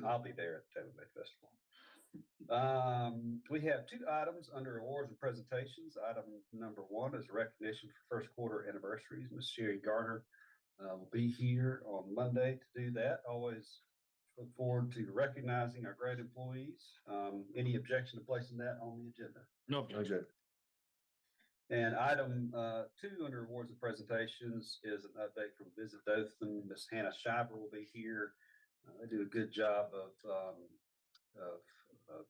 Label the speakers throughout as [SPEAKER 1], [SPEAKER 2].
[SPEAKER 1] I'll be there at the Tampa Bay Festival. We have two items under awards and presentations. Item number one is recognition for first quarter anniversaries. Ms. Sherry Garner will be here on Monday to do that. Always look forward to recognizing our great employees. Any objection to placing that on the agenda?
[SPEAKER 2] No objection.
[SPEAKER 1] And item two under awards and presentations is an update from Visit Dothan. Miss Hannah Shiver will be here. They do a good job of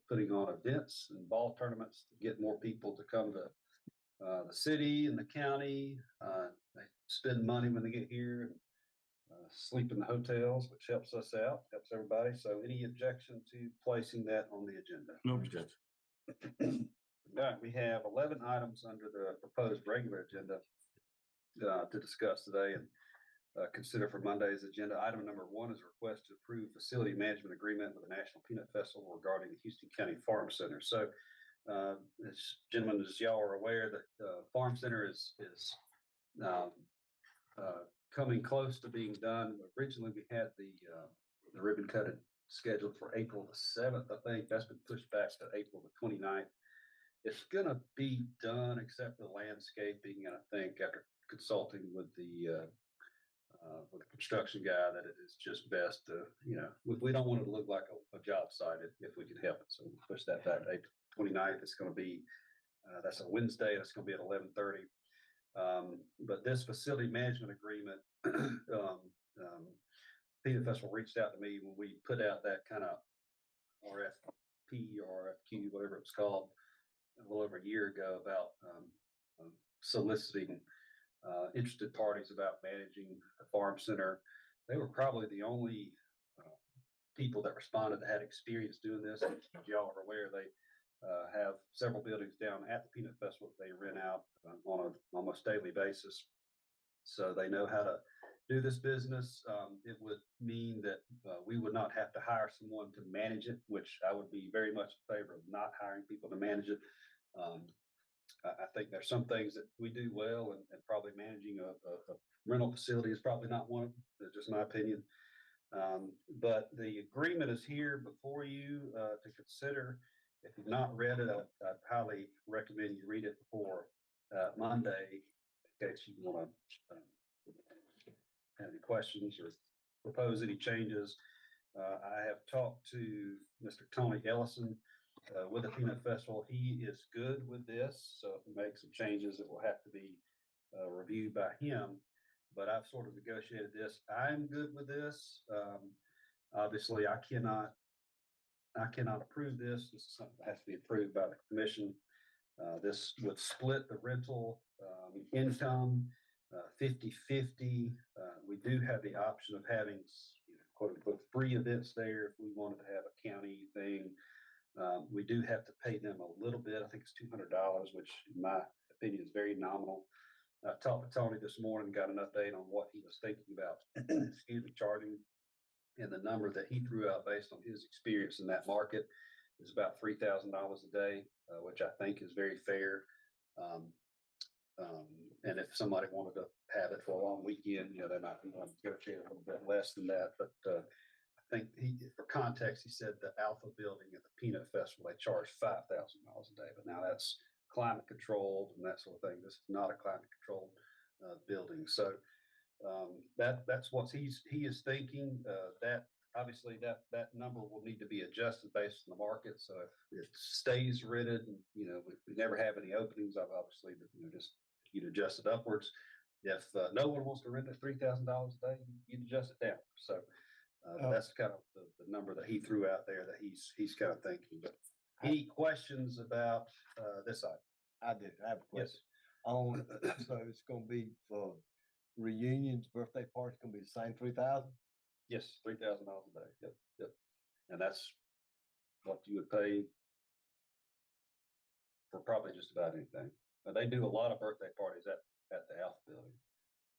[SPEAKER 1] putting on events and ball tournaments to get more people to come to the city and the county. They spend money when they get here and sleep in the hotels, which helps us out, helps everybody. So any objection to placing that on the agenda?
[SPEAKER 2] No objection.
[SPEAKER 1] All right, we have 11 items under the proposed regular agenda to discuss today and consider for Monday's agenda. Item number one is a request to approve facility management agreement with the National Peanut Festival regarding the Houston County Farm Center. So, gentlemen, as y'all are aware, that the Farm Center is coming close to being done. Originally, we had the ribbon cutting scheduled for April the 7th. I think that's been pushed back to April the 29th. It's going to be done except the landscaping, and I think after consulting with the construction guy that it is just best to, we don't want it to look like a job site if we can help it. So we'll push that back to April 29th. It's going to be, that's a Wednesday, and it's going to be at 11:30. But this facility management agreement, Peanut Festival reached out to me when we put out that kind of RFP or RFQ, whatever it's called, a little over a year ago about soliciting interested parties about managing the farm center. They were probably the only people that responded that had experience doing this. As y'all are aware, they have several buildings down at the Peanut Festival that they rent out on an almost daily basis. So they know how to do this business. It would mean that we would not have to hire someone to manage it, which I would be very much in favor of not hiring people to manage it. I think there's some things that we do well, and probably managing a rental facility is probably not one of them. That's just my opinion. But the agreement is here before you to consider. If you've not read it, I'd highly recommend you read it before Monday in case you want to have any questions or propose any changes. I have talked to Mr. Tony Ellison with the Peanut Festival. He is good with this, so if we make some changes, it will have to be reviewed by him. But I've sort of negotiated this. I'm good with this. Obviously, I cannot approve this. This is something that has to be approved by the commission. This would split the rental income 50-50. We do have the option of having, quote unquote, free events there if we wanted to have a county thing. We do have to pay them a little bit. I think it's $200, which in my opinion is very nominal. I talked to Tony this morning, got an update on what he was thinking about, charging. And the number that he threw out based on his experience in that market is about $3,000 a day, which I think is very fair. And if somebody wanted to have it for a long weekend, they might be willing to negotiate a little bit less than that. But I think for context, he said the Alpha building at the Peanut Festival, they charge $5,000 a day. But now that's climate controlled and that sort of thing. This is not a climate controlled building. So that's what he is thinking. That obviously that number will need to be adjusted based on the market. So if it stays rented, and we never have any openings, I've obviously just you'd adjust it upwards. If no one wants to rent it $3,000 a day, you'd adjust it down. So that's kind of the number that he threw out there that he's kind of thinking. But any questions about this item?
[SPEAKER 3] I do. I have a question.
[SPEAKER 1] Yes.
[SPEAKER 3] So it's going to be for reunions, birthday parties, going to be the same 3,000?
[SPEAKER 1] Yes, $3,000 a day. Yep. And that's what you would pay for probably just about anything. They do a lot of birthday parties at the Alpha building.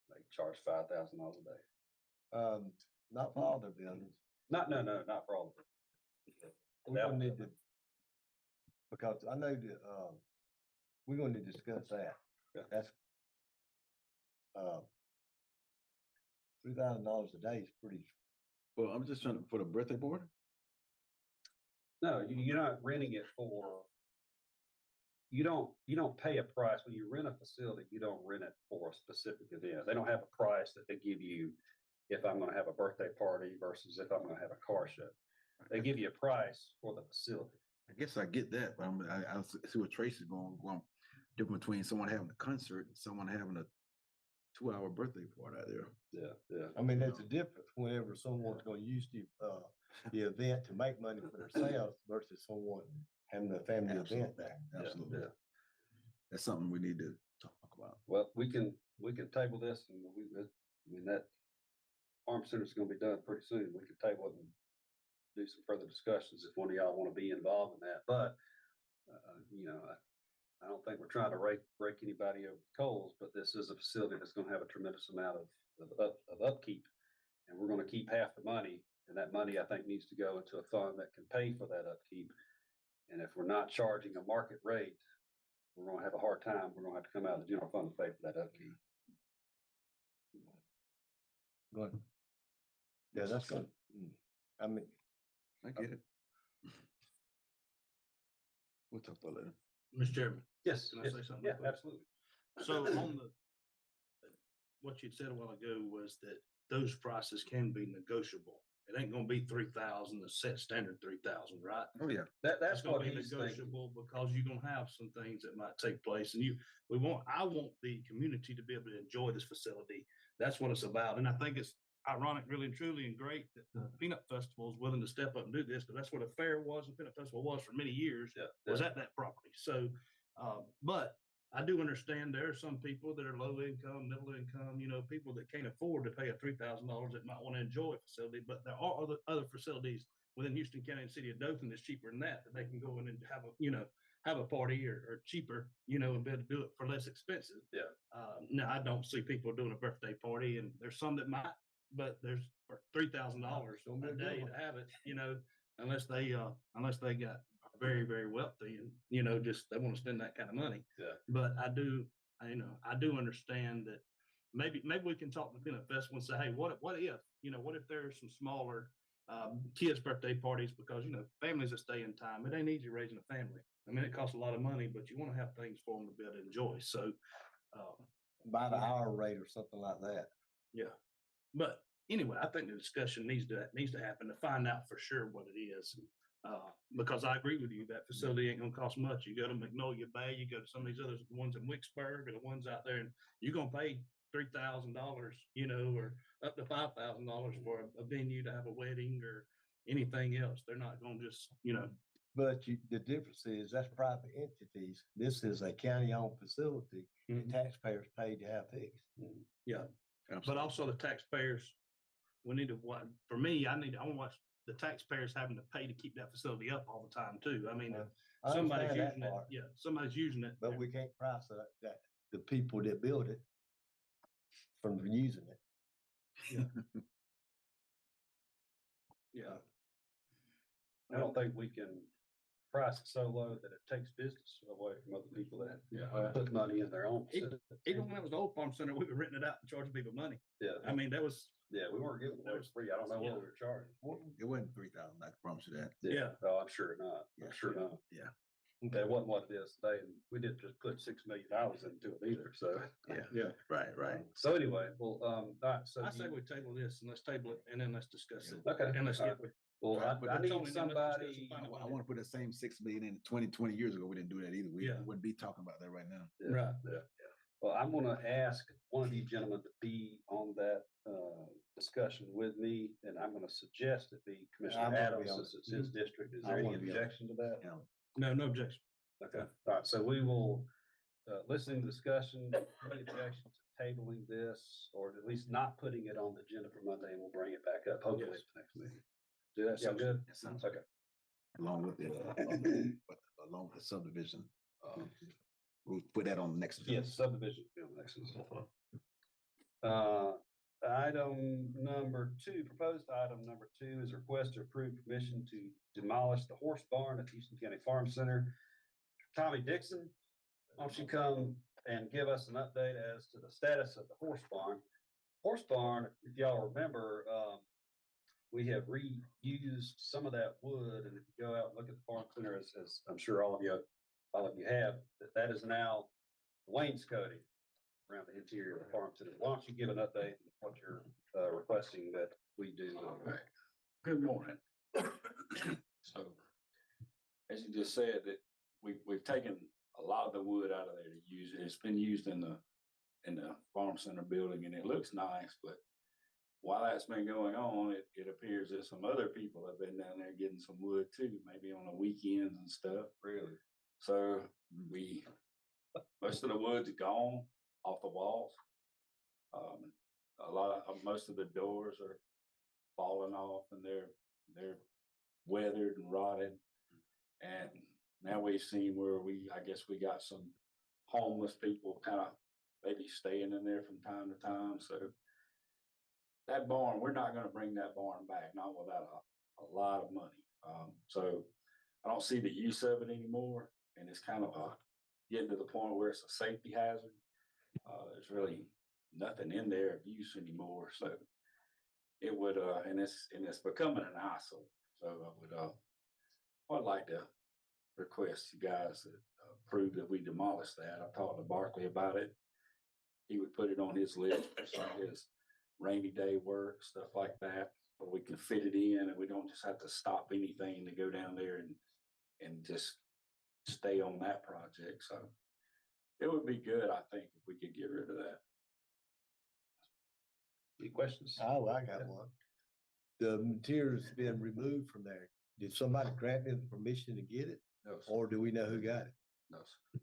[SPEAKER 1] They charge $5,000 a day.
[SPEAKER 3] Not for all their buildings.
[SPEAKER 1] No, not for all of it.
[SPEAKER 3] We're gonna need to, because I know that we're gonna need to discuss that.
[SPEAKER 1] Yeah.
[SPEAKER 3] That's $3,000 a day is
[SPEAKER 2] Well, I'm just trying to, for the birthday party?
[SPEAKER 1] No, you're not renting it for, you don't pay a price. When you rent a facility, you don't rent it for a specific event. They don't have a price that they give you if I'm gonna have a birthday party versus if I'm gonna have a car show. They give you a price for the facility.
[SPEAKER 2] I guess I get that, but I see what Tracy's going, different between someone having a concert and someone having a 2-hour birthday party out there.
[SPEAKER 1] Yeah.
[SPEAKER 3] I mean, there's a difference whenever someone's gonna use the event to make money for themselves versus someone having a family event there.
[SPEAKER 2] Absolutely.
[SPEAKER 1] Yeah.
[SPEAKER 2] That's something we need to talk about.
[SPEAKER 1] Well, we can table this and that farm center is gonna be done pretty soon. We can table it and do some further discussions if one of y'all wanna be involved in that, but, I don't think we're trying to break anybody over the coals, but this is a facility that's gonna have a tremendous amount of upkeep. And we're gonna keep half the money, and that money, I think, needs to go into a fund that can pay for that upkeep. And if we're not charging a market rate, we're gonna have a hard time. We're gonna have to come out of the general fund to pay for that upkeep.
[SPEAKER 3] Go ahead. Yeah, that's good. I mean,
[SPEAKER 2] I get it. We'll talk about it later.
[SPEAKER 4] Mr. Chairman,
[SPEAKER 1] Yes.
[SPEAKER 4] Can I
[SPEAKER 1] yes,
[SPEAKER 4] say something
[SPEAKER 1] Yeah,
[SPEAKER 4] real quick?
[SPEAKER 1] absolutely.
[SPEAKER 4] so on what you'd said a while ago was that those prices can be negotiable. It ain't gonna be 3,000, the set standard 3,000, right?
[SPEAKER 2] Oh, yeah.
[SPEAKER 1] That's
[SPEAKER 4] It's gonna
[SPEAKER 1] what
[SPEAKER 4] be
[SPEAKER 1] he's thinking.
[SPEAKER 4] negotiable because you're gonna have some things that might take place and I want the community to be able to enjoy this facility. That's what it's about. And I think it's ironic, really and truly, and great that the Peanut Festival is willing to step up and do this, because that's what a fair was and Peanut Festival was for many years, was at that property. So, but I do understand there are some people that are low income, middle income, people that can't afford to pay a $3,000 that might want to enjoy a facility, but there are other facilities within Houston County and City of Dothan that's cheaper than that they can go in and have a party or cheaper, and be able to do it for less expensive.
[SPEAKER 1] Yeah.
[SPEAKER 4] Now I don't see people doing a birthday party, and there's some that might, but there's for $3,000
[SPEAKER 3] Don't be
[SPEAKER 4] a
[SPEAKER 3] a good
[SPEAKER 4] day
[SPEAKER 3] one.
[SPEAKER 4] to have it, unless they got very, very wealthy and, just they want to spend that kind of money.
[SPEAKER 1] Yeah.
[SPEAKER 4] But I do understand that maybe we can talk to Peanut Festival and say, hey, what if there's some smaller kids' birthday parties, because, families that stay in time, it ain't easy raising a family. I mean, it costs a lot of money, but you want to have things for them to be able to enjoy. So,
[SPEAKER 3] by the hour rate or something like that.
[SPEAKER 4] yeah. But anyway, I think the discussion needs to happen to find out for sure what it is. Because I agree with you, that facility ain't gonna cost much. You go to Magnolia Bay, you go to some of these others, the ones in Wicksburg or the ones out there, and you're gonna pay $3,000, or up to $5,000 for a venue to have a wedding or anything else. They're not gonna just,
[SPEAKER 3] But the difference is that's private entities. This is a county-owned facility and taxpayers paid to have these.
[SPEAKER 4] yeah. But
[SPEAKER 2] Absolutely.
[SPEAKER 4] also the taxpayers, we need to watch. For me, I want to watch the taxpayers having to pay to keep that facility up all the time too. I mean, if
[SPEAKER 3] I
[SPEAKER 4] somebody's
[SPEAKER 3] understand that
[SPEAKER 4] using it,
[SPEAKER 3] part,
[SPEAKER 4] somebody's using it.
[SPEAKER 3] but we can't price that the people that build it from using it.
[SPEAKER 4] Yeah.
[SPEAKER 1] I don't think we can price it so low that it takes business away from other people that put money in their own.
[SPEAKER 4] Even when it was the old farm center, we were renting it out and charging people money.
[SPEAKER 1] Yeah,
[SPEAKER 4] I mean, that was,
[SPEAKER 1] we weren't giving it away for free. I don't know what we were charging.
[SPEAKER 2] It wasn't 3,000. I can promise you that.
[SPEAKER 4] Yeah.
[SPEAKER 1] Oh, I'm sure not. I'm sure not.
[SPEAKER 2] Yeah.
[SPEAKER 1] That wasn't what it is today, and we didn't just put $6 million into it either, so.
[SPEAKER 2] Yeah. Right.
[SPEAKER 1] So anyway, well, all right, so.
[SPEAKER 4] I say we table this and let's table it and then let's discuss it.
[SPEAKER 1] Okay.
[SPEAKER 4] And let's
[SPEAKER 1] all
[SPEAKER 4] get
[SPEAKER 1] right. Well,
[SPEAKER 2] But
[SPEAKER 1] I
[SPEAKER 4] Tony,
[SPEAKER 1] need
[SPEAKER 4] let's
[SPEAKER 1] somebody,
[SPEAKER 4] discuss and find out
[SPEAKER 2] I want to put that same 6 million in 20 years ago. We didn't do that either. We
[SPEAKER 4] Yeah.
[SPEAKER 2] wouldn't be talking about that right now.
[SPEAKER 1] yeah,
[SPEAKER 4] Right.
[SPEAKER 1] yeah. Well, I'm gonna ask one of you gentlemen to be on that, discussion with me, and I'm gonna suggest it be Commissioner
[SPEAKER 3] I'm gonna be
[SPEAKER 1] Adams,
[SPEAKER 3] on
[SPEAKER 1] since it's his district. Is
[SPEAKER 3] I
[SPEAKER 1] there any
[SPEAKER 3] wanna be on it.
[SPEAKER 1] objection to that?
[SPEAKER 2] Yeah.
[SPEAKER 4] No objection.
[SPEAKER 1] Okay, all right, so we will, listen to the discussion, any objection to tabling this, or at least not putting it on the agenda for Monday, and we'll bring it back up, hopefully,
[SPEAKER 4] Yes.
[SPEAKER 1] at the next meeting. Do that sound good?
[SPEAKER 2] That sounds
[SPEAKER 1] Okay.
[SPEAKER 2] along with it, along with the subdivision. We'll put that on the next. agenda.
[SPEAKER 1] Yes, subdivision. bill next is- Item number 2, proposed item number 2 is request to approve permission to demolish the horse barn at Houston County Farm Center. Tommy Dixon, why don't you come and give us an update as to the status of the horse barn? Horse barn, if y'all remember, we have reused some of that wood, and if you go out and look at the farm center, as I'm sure all of you have, that is now wainscoting around the interior of the farm center. Why don't you give an update on what you're requesting that we do?
[SPEAKER 5] Right. Good morning. So, as you just said, that we've taken a lot of the wood out of there to use it. It's been used in the farm center building, and it looks nice, but while that's been going on, it appears that some other people have been down there getting some wood too, maybe on the weekends and stuff.
[SPEAKER 1] Really?
[SPEAKER 5] So most of the wood's gone off the walls. Most of the doors are falling off, and they're weathered and rotted. And now we've seen where I guess we got some homeless people kind of maybe staying in there from time to time. So that barn, we're not going to bring that barn back, not without a lot of money. So I don't see the use of it anymore, and it's kind of getting to the point where it's a safety hazard. There's really nothing in there of use anymore, so it would, and it's becoming an eyesore. So I'd like to request you guys to approve that we demolish that. I talked to Barkley about it. He would put it on his list for some of his rainy day work, stuff like that, where we can fit it in and we don't just have to stop anything to go down there and just stay on that project. So it would be good, I think, if we could get rid of that.
[SPEAKER 1] Any questions?
[SPEAKER 3] Oh, I got one. The material's been removed from there. Did somebody grant them permission to get it,
[SPEAKER 1] No, sir.
[SPEAKER 3] or do we know who got it?
[SPEAKER 1] No, sir.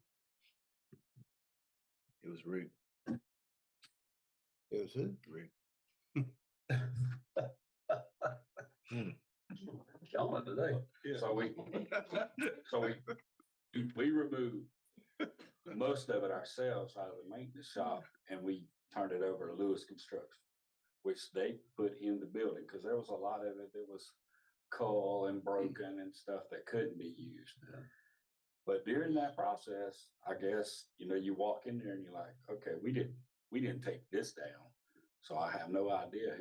[SPEAKER 2] It was Rick.
[SPEAKER 3] It was who?
[SPEAKER 2] Rick.
[SPEAKER 1] Killing it today.
[SPEAKER 5] So we removed most of it ourselves out of the maintenance shop, and we turned it over to Lewis Construction, which they put in the building, because there was a lot of it that was coal and broken and stuff that couldn't be used. But during that process, I guess, you walk in there and you're like, okay, we didn't take this down. So I have no idea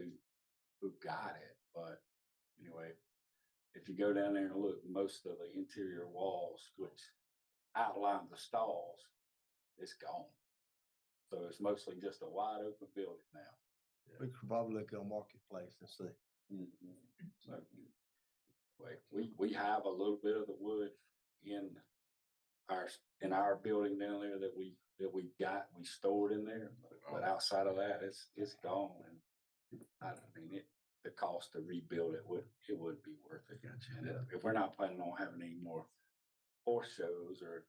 [SPEAKER 5] who got it. But anyway, if you go down there and look, most of the interior walls, which outline the stalls, it's gone. So it's mostly just a wide open building now.
[SPEAKER 3] We could probably look on Marketplace and see.
[SPEAKER 5] So we have a little bit of the wood in our building down there that we stored in there, but outside of that, it's gone. And I mean, the cost to rebuild it would be worth it. And if we're not planning on having any more horse shows or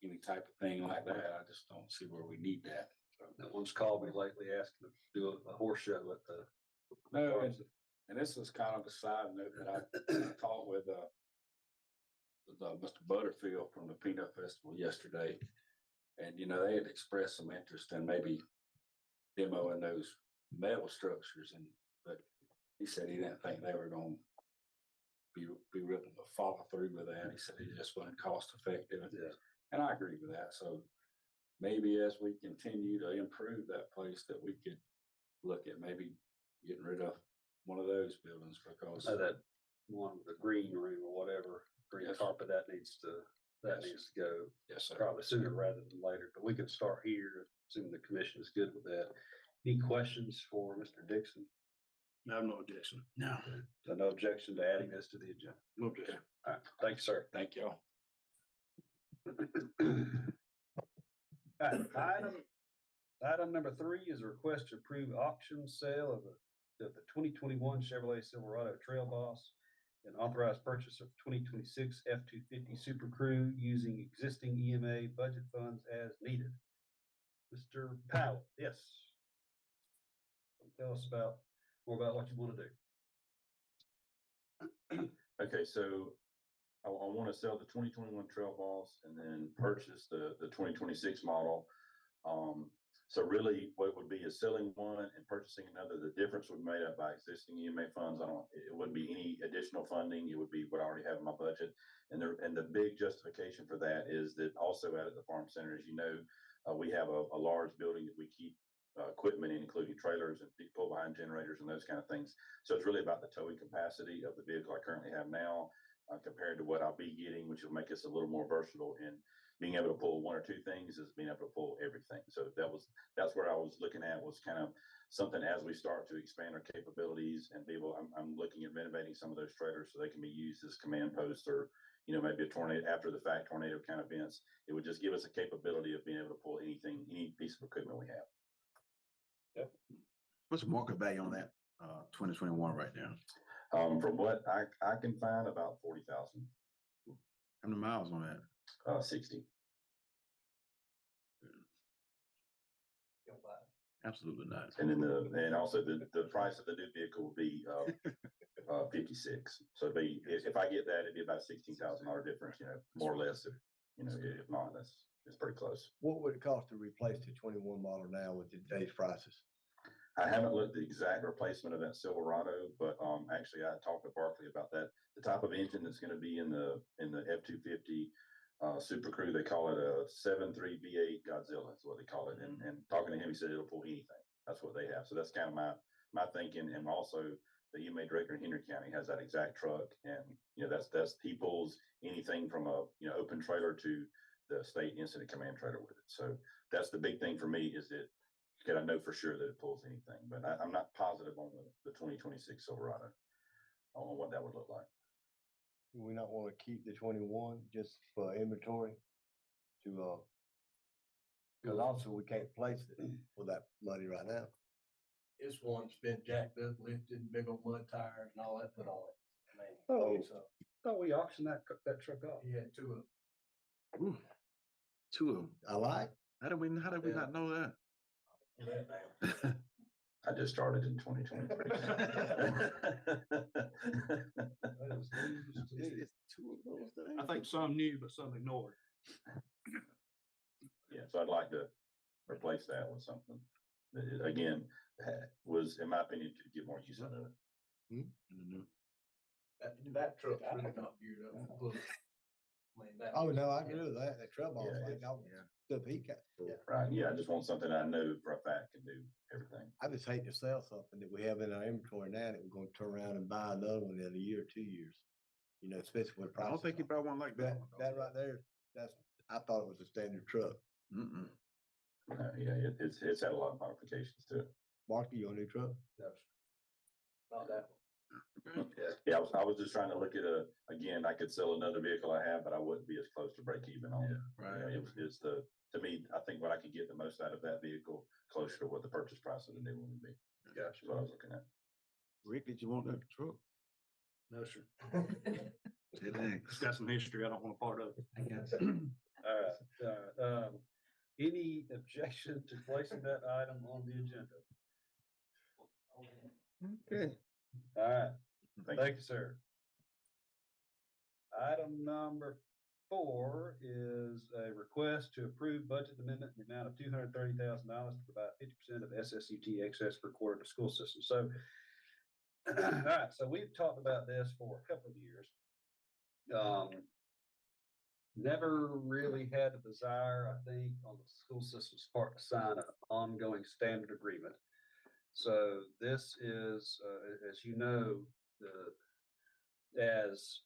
[SPEAKER 5] any type of thing like that, I just don't see where we need that.
[SPEAKER 1] No one's called me lately asking to do a horse show at the.
[SPEAKER 5] No, and this is kind of a side note that I talked with Mr. Butterfield from the Peanut Festival yesterday, and they had expressed some interest in maybe demoing those metal structures, but he said he didn't think they were going to be able to follow through with that. He said it just wasn't cost effective, and I agree with that. So maybe as we continue to improve that place, that we could look at maybe getting rid of one of those buildings, because
[SPEAKER 1] That one with the green room or whatever, green carpet, that needs to go.
[SPEAKER 5] Yes, sir.
[SPEAKER 1] Probably sooner rather than later, but we could start here, assuming the commission is good with that. Any questions for Mr. Dixon?
[SPEAKER 4] I have no objection.
[SPEAKER 5] No.
[SPEAKER 1] So no objection to adding this to the agenda.
[SPEAKER 4] No objection.
[SPEAKER 1] All right, thank you, sir.
[SPEAKER 5] Thank y'all.
[SPEAKER 1] Item number 3 is a request to approve auction sale of the 2021 Chevrolet Silverado Trail Boss and authorized purchase of 2026 F-250 Super Crew using existing EMA budget funds as needed. Mr. Powell, yes. Tell us more about what you want to do.
[SPEAKER 6] Okay, so I want to sell the 2021 Trail Boss and then purchase the 2026 model. So really what would be is selling one and purchasing another. The difference would be made up by existing EMA funds. It wouldn't be any additional funding. It would be what I already have in my budget. And the big justification for that is that also out at the farm center, as you know, we have a large building that we keep equipment, including trailers and pull behind generators and those kind of things. So it's really about the towing capacity of the vehicle I currently have now, compared to what I'll be getting, which will make us a little more versatile in being able to pull one or two things is being able to pull everything. So that's where I was looking at, was kind of something as we start to expand our capabilities and be able, I'm looking at renovating some of those trailers so they can be used as command posts, or, maybe a tornado, after the fact tornado kind of events. It would just give us a capability of being able to pull anything, any piece of equipment we have.
[SPEAKER 2] What's the market value on that, 2021 right now?
[SPEAKER 6] From what I can find, about 40,000,
[SPEAKER 2] How many miles on that?
[SPEAKER 6] 60.
[SPEAKER 2] Absolutely not.
[SPEAKER 6] And then and also the price of the new vehicle will be 56. So it'd be, if I get that, it'd be about $16,000 difference, more or less. If not, it's pretty close.
[SPEAKER 3] What would it cost to replace the 21 model now with today's prices?
[SPEAKER 6] I haven't looked at the exact replacement of that Silverado, but actually I talked to Barkley about that. The type of engine that's going to be in the F-250 Super Crew, they call it a 7.3 V8 Godzilla is what they call it. And talking to him, he said it'll pull anything. That's what they have. So that's kind of my thinking. And also the EMA director in Henry County has that exact truck. And he pulls anything from a open trailer to the state incident command trailer with it. So that's the big thing for me, is that I know for sure that it pulls anything. But I'm not positive on the 2026 Silverado on what that would look like.
[SPEAKER 3] Do we not want to keep the 21 just for inventory to, because also we can't place it for that money right now.
[SPEAKER 7] This one's been jacked up, lifted, big old mud tires and all that put on it.
[SPEAKER 1] Oh.
[SPEAKER 7] So
[SPEAKER 1] Thought we auctioned that truck off.
[SPEAKER 7] he had two of
[SPEAKER 2] Ooh, two of them.
[SPEAKER 3] I like.
[SPEAKER 2] How did we
[SPEAKER 7] Yeah.
[SPEAKER 2] not know that?
[SPEAKER 7] them.
[SPEAKER 6] I just started in 2023.
[SPEAKER 1] That is news to me.
[SPEAKER 2] It's two of those today?
[SPEAKER 4] I think some knew, but some ignored.
[SPEAKER 6] Yeah, so I'd like to replace that with something that, again, was, in my opinion, could get more use out of it.
[SPEAKER 2] Mhm.
[SPEAKER 7] That truck's really not geared up for pushing. I mean, that.
[SPEAKER 3] Oh, no, I can do that. That trouble,
[SPEAKER 6] Yeah,
[SPEAKER 3] like, stuff he got.
[SPEAKER 6] Right, yeah, I just want something I know for a fact can do everything.
[SPEAKER 3] I just hate to sell something that we have in our inventory now that we're gonna turn around and buy another one in a year or 2 years. Especially with
[SPEAKER 2] I
[SPEAKER 3] prices.
[SPEAKER 2] don't think you buy one like that.
[SPEAKER 3] That right there, I thought it was a standard truck.
[SPEAKER 2] Mm-mm.
[SPEAKER 6] Yeah, it's had a lot of modifications to it.
[SPEAKER 3] Marky, your new truck?
[SPEAKER 7] Not that one.
[SPEAKER 6] Yeah, I was just trying to look at again, I could sell another vehicle I have, but I wouldn't be as close to break even on it.
[SPEAKER 2] Right.
[SPEAKER 6] To me, I think what I could get the most out of that vehicle closer to what the purchase price of the new one would be. That's what I was looking at.
[SPEAKER 2] Rick, did you want that truck?
[SPEAKER 4] No, sir.
[SPEAKER 2] It's
[SPEAKER 4] It's got some history I don't want a part of.
[SPEAKER 1] All right. Any objection to placing that item on the agenda?
[SPEAKER 2] Okay.
[SPEAKER 1] All right,
[SPEAKER 6] Thank you.
[SPEAKER 1] thank you, sir. Item number 4 is a request to approve budget amendment in the amount of $230,000 to provide 50% of SSUT excess per quarter to school system. So, all right, so we've talked about this for a couple of years. Never really had a desire, I think, on the school system's part to sign an ongoing standard agreement. So this is, as you know, as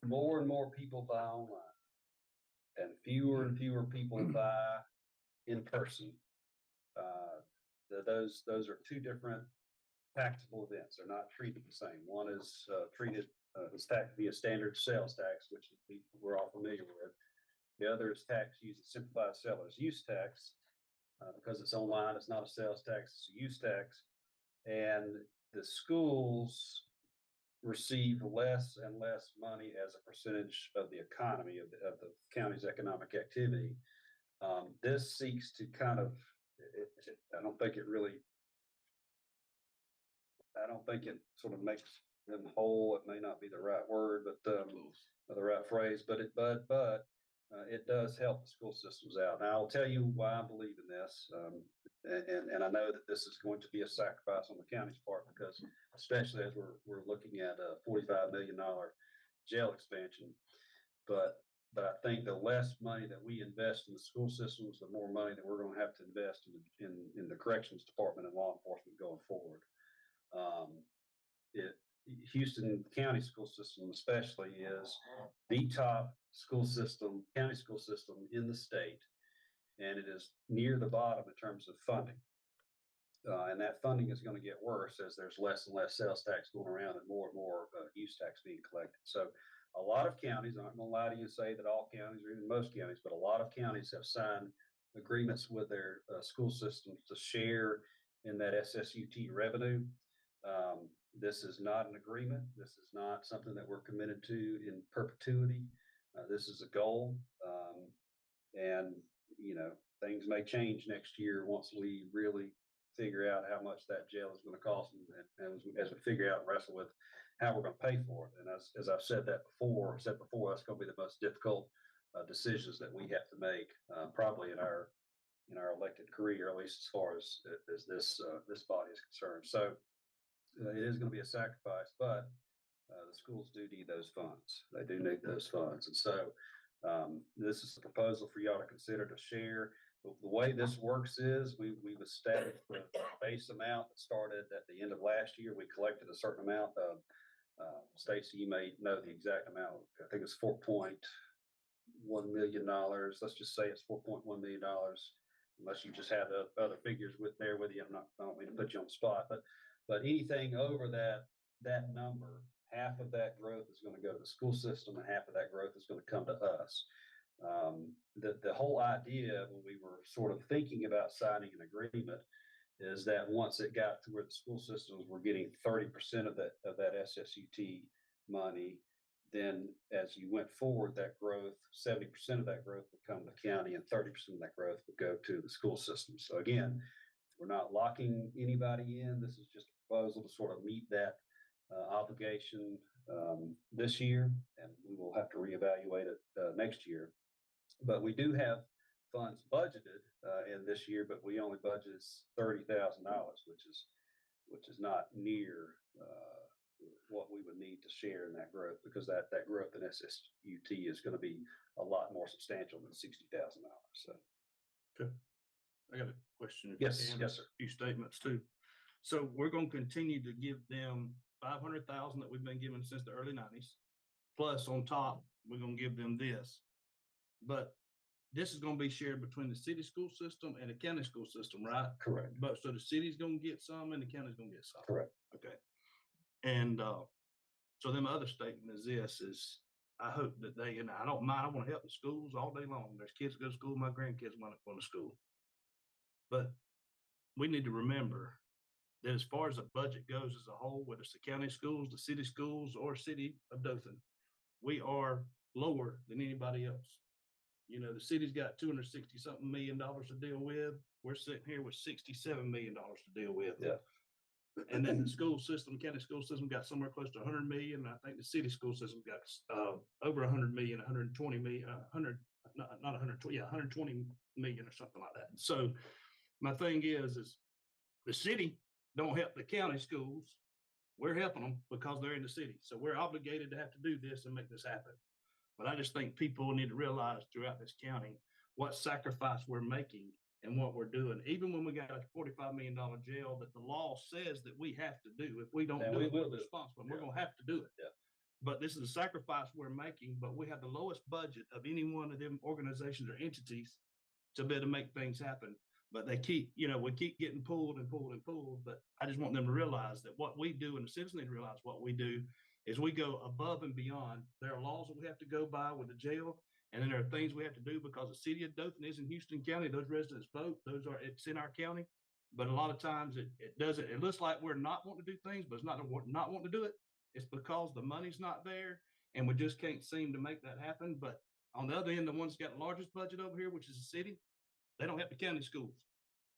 [SPEAKER 1] more and more people buy online and fewer people buy in person, those are two different taxable events. They're not treated the same. One is treated as taxed via standard sales tax, which we're all familiar with. The other is tax using simplified seller's use tax. Because it's online, it's not a sales tax, it's a use tax. And the schools receive less and less money as a percentage of the economy of the county's economic activity. This seeks to kind of, I don't think it sort of makes them whole. It may not be the right word, but the right phrase, but it does help the school systems out. Now, I'll tell you why I believe in this. And I know that this is going to be a sacrifice on the county's part, because especially as we're looking at a $45 million jail expansion. But but I think the less money that we invest in the school systems, the more money that we're gonna have to invest in the corrections department and law enforcement going forward. It, Houston County school system especially is the top school system, county school system in the state. And it is near the bottom in terms of funding. And that funding is going to get worse as there's less and less sales tax going around and more use tax being collected. So a lot of counties, I'm not going to lie to you and say that all counties or even most counties, but a lot of counties have signed agreements with their school systems to share in that SSUT revenue. This is not an agreement. This is not something that we're committed to in perpetuity. This is a goal. And, you know, things may change next year once we really figure out how much that jail is going to cost and as we figure out and wrestle with how we're going to pay for it. And as I've said before, that's going to be the most difficult decisions that we have to make probably in our elected career, at least as far as this body is concerned. So it is going to be a sacrifice, but the schools do need those funds. They do need those funds. And so this is a proposal for y'all to consider to share. The way this works is we've established the base amount that started at the end of last year. We collected a certain amount of, Stacy, you may know the exact amount. I think it's $4.1 million. Let's just say it's $4.1 million, unless you just have the other figures with you. I don't mean to put you on the spot, but anything over that number, half of that growth is going to go to the school system and half of that growth is going to come to us. The whole idea when we were sort of thinking about signing an agreement is that once it got to where the school systems were getting 30% of that SSUT money, then as you went forward, that growth, 70% of that growth would come to the county and 30% of that growth would go to the school system. So again, we're not locking anybody in. This is just a proposal to sort of meet that obligation this year, and we will have to reevaluate it next year. But we do have funds budgeted in this year, but we only budgeted $30,000, which is not near what we would need to share in that growth, because that growth in SSUT is going to be a lot more substantial than $60,000. So,
[SPEAKER 4] okay. I got a question. If
[SPEAKER 1] yes,
[SPEAKER 4] you can,
[SPEAKER 1] yes, sir.
[SPEAKER 4] A few statements too. So we're going to continue to give them 500,000 that we've been given since the early 90s. Plus on top, we're going to give them this. But this is going to be shared between the city school system and the county school system, right?
[SPEAKER 1] Correct.
[SPEAKER 4] But so the city's going to get some and the county's going to get some.
[SPEAKER 1] Correct.
[SPEAKER 4] Okay. And so then my other statement is this, is I hope that they, and I don't mind, I want to help the schools all day long. There's kids that go to school, my grandkids want to go to school. But we need to remember that as far as the budget goes as a whole, whether it's the county schools, the city schools, or city of Dothan, we are lower than anybody else. You know, the city's got $260-something million to deal with. We're sitting here with $67 million to deal with.
[SPEAKER 1] Yeah.
[SPEAKER 4] And then the school system, county school system got somewhere close to 100 million. And I think the city school system got over 100 million, 120 million, 120 million or something like that. So my thing is the city don't help the county schools. We're helping them because they're in the city. So we're obligated to have to do this and make this happen. But I just think people need to realize throughout this county what sacrifice we're making and what we're doing. Even when we got a $45 million jail that the law says that we have to do. If we don't do it, we're responsible. We're going to have to do it.
[SPEAKER 1] Yeah.
[SPEAKER 4] But this is a sacrifice we're making, but we have the lowest budget of any one of them organizations or entities to be able to make things happen. But they keep, we keep getting pulled and pulled and pulled. But I just want them to realize that what we do, and the citizens need to realize what we do, is we go above and beyond. There are laws that we have to go by with the jail, and then there are things we have to do because the city of Dothan is in Houston County. Those residents vote. It's in our county. But a lot of times it doesn't. It looks like we're not wanting to do things, but it's not wanting to do it. It's because the money's not there, and we just can't seem to make that happen. But on the other end, the ones that got the largest budget over here, which is the city, they don't help the county schools.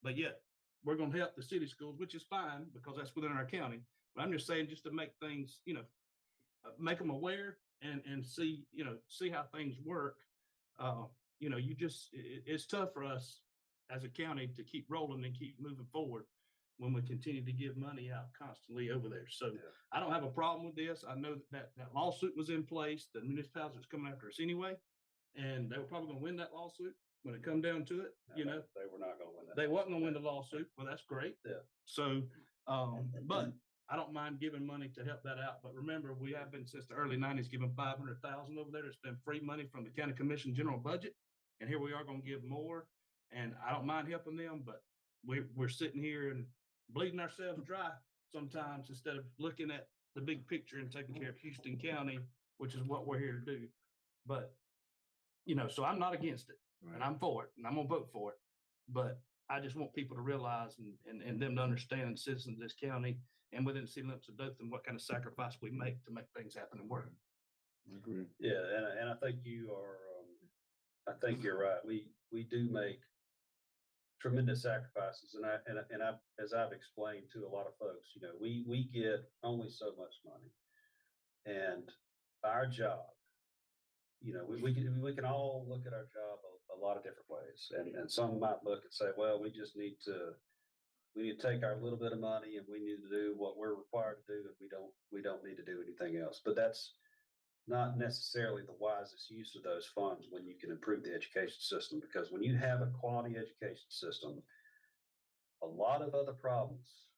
[SPEAKER 4] But yet we're going to help the city schools, which is fine because that's within our county. But I'm just saying, just to make things, make them aware and see how things work. It's tough for us as a county to keep rolling and keep moving forward when we continue to give money out constantly over there. So yeah. I don't have a problem with this. I know that lawsuit was in place. The municipalities was coming after us anyway. and they were probably gonna win that lawsuit when it come down to it, you know?
[SPEAKER 1] They were not gonna win that.
[SPEAKER 4] They wasn't gonna win the lawsuit. Well, that's great.
[SPEAKER 1] Yeah.
[SPEAKER 4] So, but I don't mind giving money to help that out. But remember, we have been since the early nineties giving 500,000 over there. It's been free money from the county commission general budget. And here we are gonna give more. And I don't mind helping them, but we're sitting here and bleeding ourselves dry sometimes instead of looking at the big picture and taking care of Houston County, which is what we're here to do. But, you know, so I'm not against it. And I'm for it, and I'm gonna vote for it. But I just want people to realize and them to understand, the citizens of this county and within the city limits of Dothan, what kind of sacrifice we make to make things happen and work.
[SPEAKER 2] I agree.
[SPEAKER 1] Yeah, and I think you are, I think you're right. We do make tremendous sacrifices, and I, as I've explained to a lot of folks, you know, we get only so much money. And our job, you know, we can all look at our job a lot of different ways. And some might look and say, well, we need to take our little bit of money and we need to do what we're required to do, and we don't need to do anything else. But that's not necessarily the wisest use of those funds when you can improve the education system, because when you have a quality education system, a lot of other problems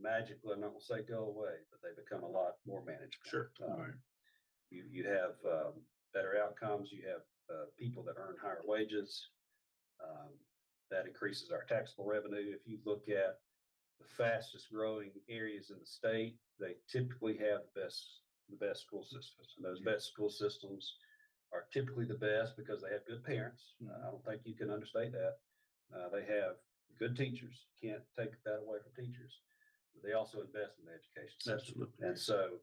[SPEAKER 1] magically, I'm not gonna say go away, but they become a lot more manageable.
[SPEAKER 4] Sure.
[SPEAKER 1] You have better outcomes. You have people that earn higher wages. That increases our taxable revenue. If you look at the fastest growing areas in the state, they typically have the best school systems. And those best school systems are typically the best because they have good parents. I don't think you can understate that. They have good teachers. Can't take that away from teachers. They also invest in the education system.
[SPEAKER 4] Absolutely.
[SPEAKER 1] And so,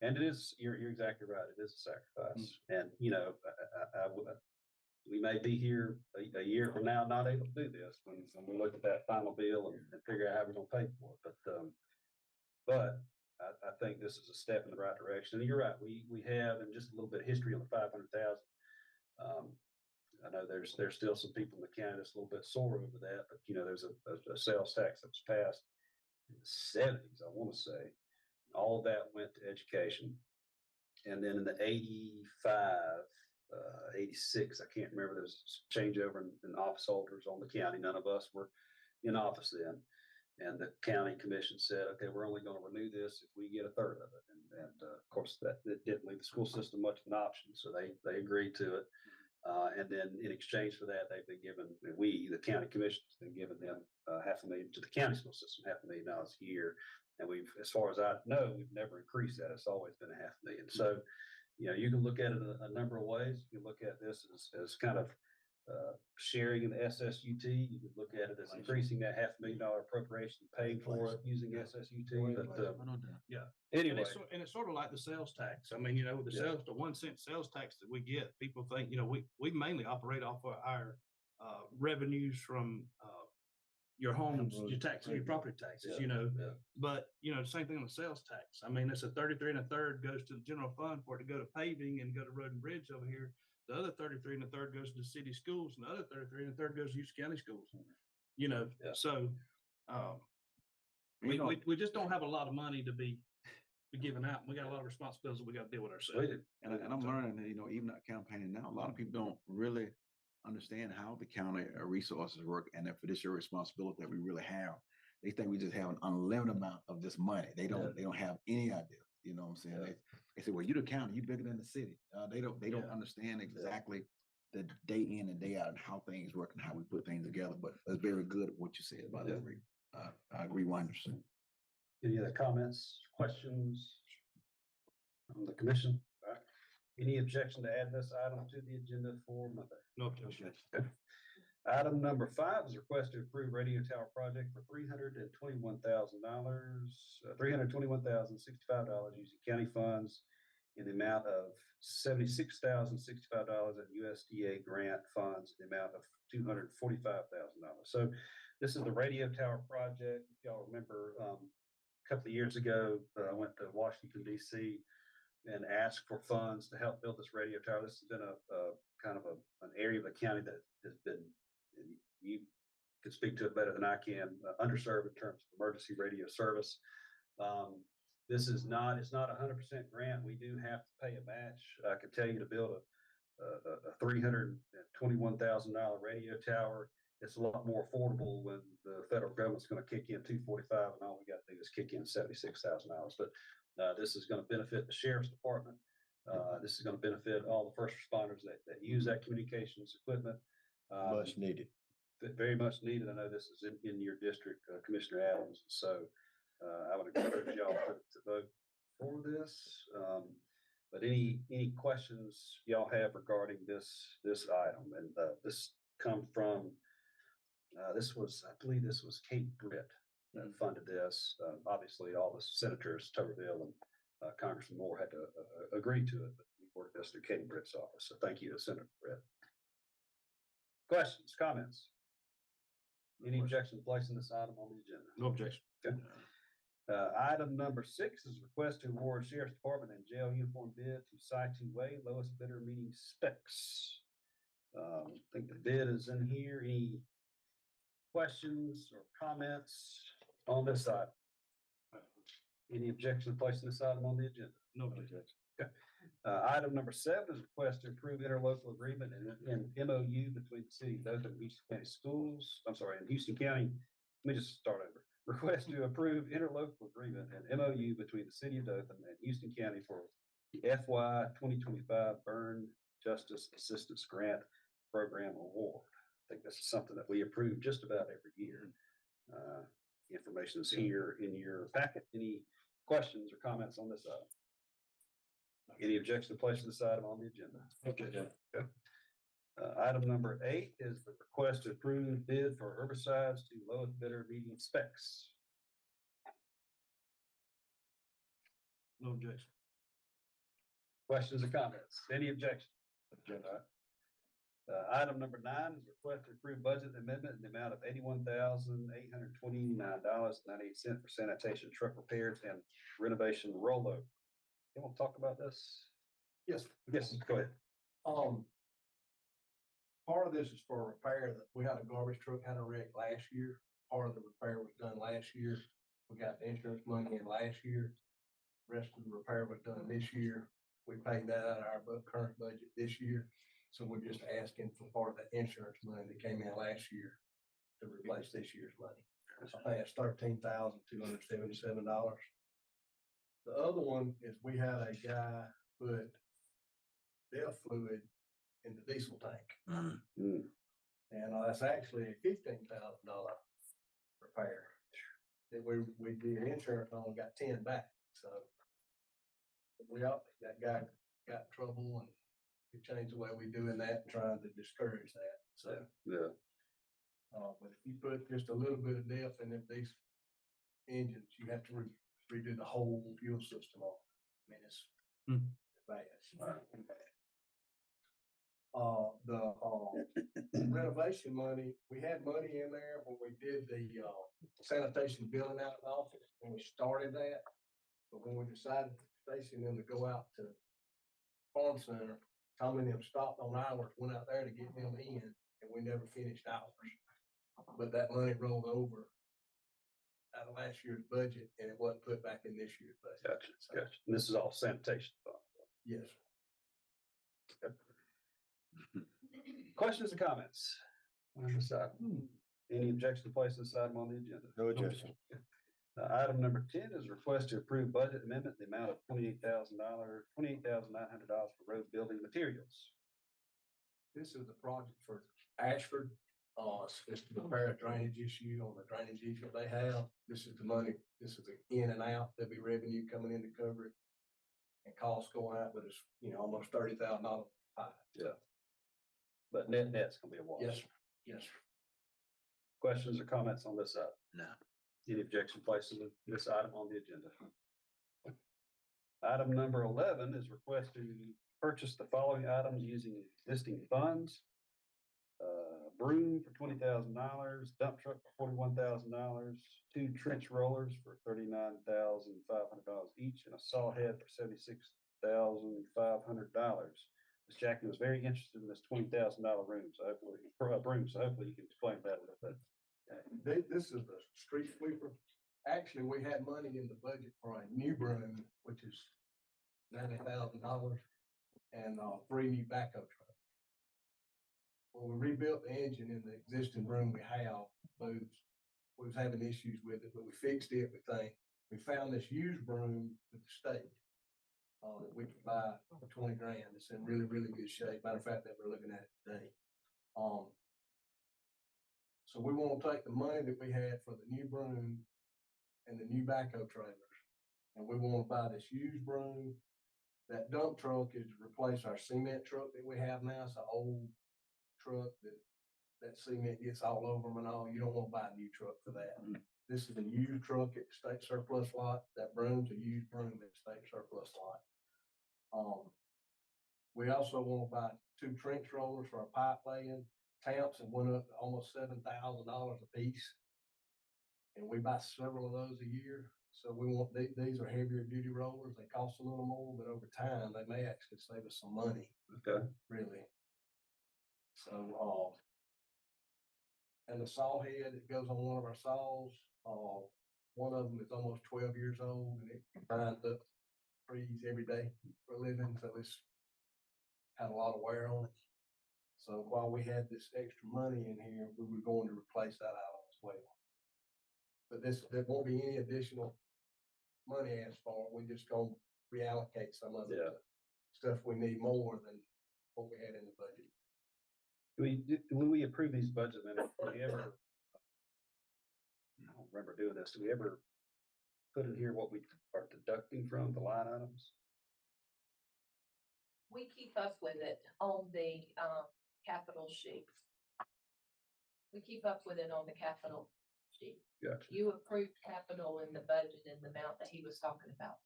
[SPEAKER 1] and it is, you're exactly right. It is a sacrifice. And, you know, we may be here a year from now, not able to do this when we look at that final bill and figure out how we're gonna pay for it. But I think this is a step in the right direction. And you're right. We have, and just a little bit of history on the 500,000. I know there's still some people in the county that's a little bit sore over that, but you know, there's a sales tax that was passed in the 70s, I want to say. All of that went to education. And then in the 85, 86, I can't remember, there was a changeover in office holders on the county. None of us were in office then. And the county commission said, okay, we're only going to renew this if we get a third of it. And of course, that didn't leave the school system much of an option. So they agreed to it. And then in exchange for that, they've been given, the county commission has been giving them $500,000 to the county school system, $500,000 a year. And as far as I know, we've never increased that. It's always been $500,000. So, you know, you can look at it a number of ways. You can look at this as kind of sharing in the SSUT. You could look at it as increasing that $500,000 appropriation, paying for it using SSUT. But
[SPEAKER 4] Yeah.
[SPEAKER 1] anyway,
[SPEAKER 4] And it's sort of like the sales tax. I mean, you know, the 1 cent sales tax that we get, people think, you know, we mainly operate off of our revenues from your homes, your taxes, your property taxes, you know.
[SPEAKER 1] Yeah.
[SPEAKER 4] But, you know, same thing on the sales tax. I mean, it's a 33 1/3 goes to the general fund for it to go to paving and go to road and bridge over here. The other 33 1/3 goes to the city schools, and the other 33 1/3 goes to Houston County schools. You know,
[SPEAKER 1] Yeah.
[SPEAKER 4] so we just don't have a lot of money to be giving out. We got a lot of responsibilities that we got to deal with ourselves.
[SPEAKER 2] And I'm learning that, you know, even not campaigning now, a lot of people don't really understand how the county resources work and the fiduciary responsibility that we really have. They think we just have an unlimited amount of this money. They don't have any idea. You know what I'm saying?
[SPEAKER 1] Yeah.
[SPEAKER 2] They say, well, you're the county, you're bigger than the city. They don't understand exactly the day in and day out and how things work and how we put things together. But it's very good what you said about that. I agree 100%.
[SPEAKER 1] Any other comments, questions from the commission? All right. Any objection to add this item to the agenda for Monday?
[SPEAKER 4] No objection.
[SPEAKER 1] Okay. Item number 5 is request to approve radio tower project for $321,000, $321,065 using county funds in the amount of $76,065 in USDA grant funds in the amount of $245,000. So this is the radio tower project. If y'all remember, a couple of years ago, I went to Washington, D.C. and asked for funds to help build this radio tower. This has been a kind of an area of the county that has been, and you can speak to it better than I can, underserved in terms of emergency radio service. This is not, it's not 100% grant. We do have to pay a match. I can tell you to build a $321,000 radio tower. It's a lot more affordable when the federal government's gonna kick in 245 and all we gotta do is kick in $76,000. But this is gonna benefit the sheriff's department. This is gonna benefit all the first responders that use that communications equipment.
[SPEAKER 3] Much needed.
[SPEAKER 1] Very much needed. I know this is in your district, Commissioner Adams, so I would encourage y'all to vote for this. But any questions y'all have regarding this item? And this come from, I believe this was Kate Britt that funded this. Obviously, all the senators, Tuberville and Congressman Moore had to agree to it, but we worked this through Katie Britt's office. So thank you to Senator Britt. Questions, comments? Any objection to placing this item on the agenda?
[SPEAKER 4] No objection.
[SPEAKER 1] Okay. Item number 6 is request to award Sheriff's Department and jail uniform bid to Sai2Way, lowest bidder meeting specs. I think the bid is in here. Any questions or comments on this item? Any objection to placing this item on the agenda?
[SPEAKER 4] No objection.
[SPEAKER 1] Item number 7 is request to approve interlocal agreement and MOU between the city of Dothan and Houston County Schools. I'm sorry, in Houston County. Let me just start over. Request to approve interlocal agreement and MOU between the city of Dothan and Houston County for the FY 2025 Burn Justice Assistance Grant Program Award. I think this is something that we approve just about every year. Information is here in your packet. Any questions or comments on this item? Any objection to placing this item on the agenda?
[SPEAKER 4] Okay.
[SPEAKER 1] Item number 8 is the request to approve bid for herbicides to lowest bidder meeting specs.
[SPEAKER 4] No objection.
[SPEAKER 1] Questions or comments? Any objection? Agenda. Item number 9 is request to approve budget amendment in the amount of $81,829.98 for sanitation truck repairs and renovation rollover. You want to talk about this?
[SPEAKER 7] Yes.
[SPEAKER 1] Yes, go ahead.
[SPEAKER 7] Part of this is for a repair that we had a garbage truck had a wreck last year. Part of the repair was done last year. We got the insurance money in last year. Rest of the repair was done this year. We paid that out of our current budget this year. So we're just asking for part of that insurance money that came in last year to replace this year's money. So I think it's $13,277. The other one is we had a guy put DEF fluid in the diesel tank.
[SPEAKER 1] Mm.
[SPEAKER 7] And that's actually a $15,000 repair. That we did insurance on, got 10 back, so. That guy got in trouble and we changed the way we doing that and trying to discourage that, so.
[SPEAKER 1] Yeah.
[SPEAKER 7] But if you put just a little bit of DEF in these engines, you have to redo the whole fuel system on. I mean, it's bad. The renovation money, we had money in there when we did the sanitation billing out in the office, when we started that. But when we decided to station them to go out to Farm Center, Tommy and them stopped on hours, went out there to get them in, and we never finished ours. But that money rolled over out of last year's budget, and it wasn't put back in this year's budget.
[SPEAKER 1] Gotcha.
[SPEAKER 7] So,
[SPEAKER 1] Gotcha. And this is all sanitation.
[SPEAKER 7] yes.
[SPEAKER 1] Questions or comments on this item? Any objection to placing this item on the agenda?
[SPEAKER 3] No objection.
[SPEAKER 1] Item number 10 is request to approve budget amendment, in the amount of $28,900 for road building materials.
[SPEAKER 7] This is the project for Ashford. It's to repair a drainage issue on the drainage issue they have. This is the money, this is the in and out, there'll be revenue coming in to cover it. And costs going out, but it's, almost $30,000 high.
[SPEAKER 1] Yeah. But net's gonna be a wash.
[SPEAKER 7] Yes, sir. Yes, sir.
[SPEAKER 1] Questions or comments on this item?
[SPEAKER 2] No.
[SPEAKER 1] Any objection to placing this item on the agenda? Item number 11 is request to purchase the following items using existing funds. Broom for $20,000, dump truck for $41,000, 2 trench rollers for $39,500 each, and a saw head for $76,500. Ms. Jackie was very interested in this $20,000 room, so hopefully you can explain that a little bit.
[SPEAKER 7] This is the street sweeper. Actually, we had money in the budget for a new broom, which is $90,000, and 3 new backhoe trucks. when we rebuilt the engine in the existing room we have, boots, we was having issues with it, but we fixed it, we think. We found this used broom with the state. That we could buy for 20 grand. It's in really, really good shape. Matter of fact, that we're looking at it today. So we want to take the money that we had for the new broom and the new backhoe trailers, and we want to buy this used broom. That dump truck is to replace our cement truck that we have now. It's an old truck that cement gets all over them and all. You don't want to buy a new truck for that. This is a used truck at the state surplus lot. That broom's a used broom at the state surplus lot. We also want to buy 2 trench rollers for our pipe laying. Tamps have went up to almost $7,000 a piece. And we buy several of those a year. So we want, these are heavier duty rollers. They cost a little more, but over time, they may actually save us some money,
[SPEAKER 1] Okay.
[SPEAKER 7] really. So, and the saw head that goes on one of our saws, one of them is almost 12 years old and it grinds up trees every day for a living. So it's had a lot of wear on it. So while we had this extra money in here, we were going to replace that out as well. But there won't be any additional money asked for. We just gonna reallocate some of it to stuff we need more than what we had in the budget.
[SPEAKER 1] When we approve these budget amendments, do we ever, I don't remember doing this, do we ever put in here what we are deducting from the line items?
[SPEAKER 8] We keep up with it on the capital sheet. We keep up with it on the capital sheet.
[SPEAKER 1] Gotcha.
[SPEAKER 8] You approved capital in the budget in the amount that he was talking about.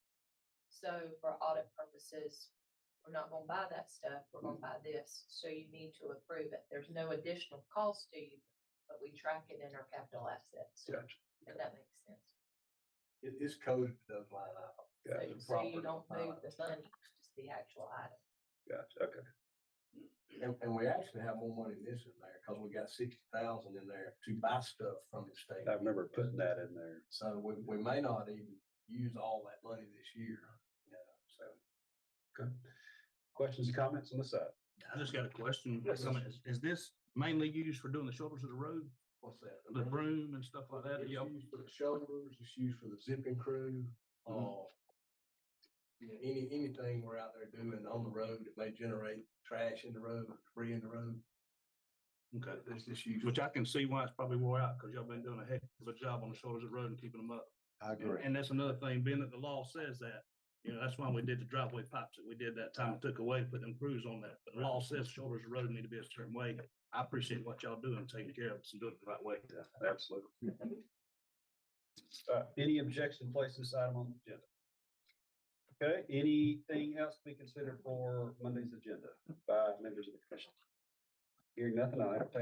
[SPEAKER 8] So for audit purposes, we're not gonna buy that stuff, we're gonna buy this, so you need to approve it. There's no additional cost to you, but we track it in our capital assets.
[SPEAKER 1] Gotcha.
[SPEAKER 8] If that makes sense.
[SPEAKER 7] It's coded to those line items.
[SPEAKER 8] So you don't move the money, just the actual item.
[SPEAKER 1] Gotcha, okay.
[SPEAKER 7] And we actually have more money than this in there, cause we got 60,000 in there to buy stuff from the state.
[SPEAKER 1] I remember putting that in there.
[SPEAKER 7] So we may not even use all that money this year, you know, so.
[SPEAKER 1] Okay. Questions and comments on the side?
[SPEAKER 4] I just got a question.
[SPEAKER 1] Yes, sir.
[SPEAKER 4] Is this mainly used for doing the shoulders of the road,
[SPEAKER 7] What's that?
[SPEAKER 4] the broom and stuff like that?
[SPEAKER 7] It's
[SPEAKER 4] Y'all,
[SPEAKER 7] used for the shoulders, it's used for the zipping crew, you know, anything we're out there doing on the road that may generate trash in the road, debris in the road.
[SPEAKER 4] okay.
[SPEAKER 7] It's just used.
[SPEAKER 4] Which I can see why it's probably wore out, because y'all been doing a heck of a job on the shoulders of the road and keeping them up.
[SPEAKER 3] I agree.
[SPEAKER 4] And that's another thing, being that the law says that, you know, that's why we did the driveway pipes that we did that time and took away, put them crews on that. But the law says shoulders of the road need to be a certain way. I appreciate what y'all doing, taking care of us and doing it the right way.
[SPEAKER 1] Yeah, absolutely. Any objection to placing this item on the agenda? Okay, anything else to be considered for Monday's agenda by members of the commission? Hearing nothing, I'll entertain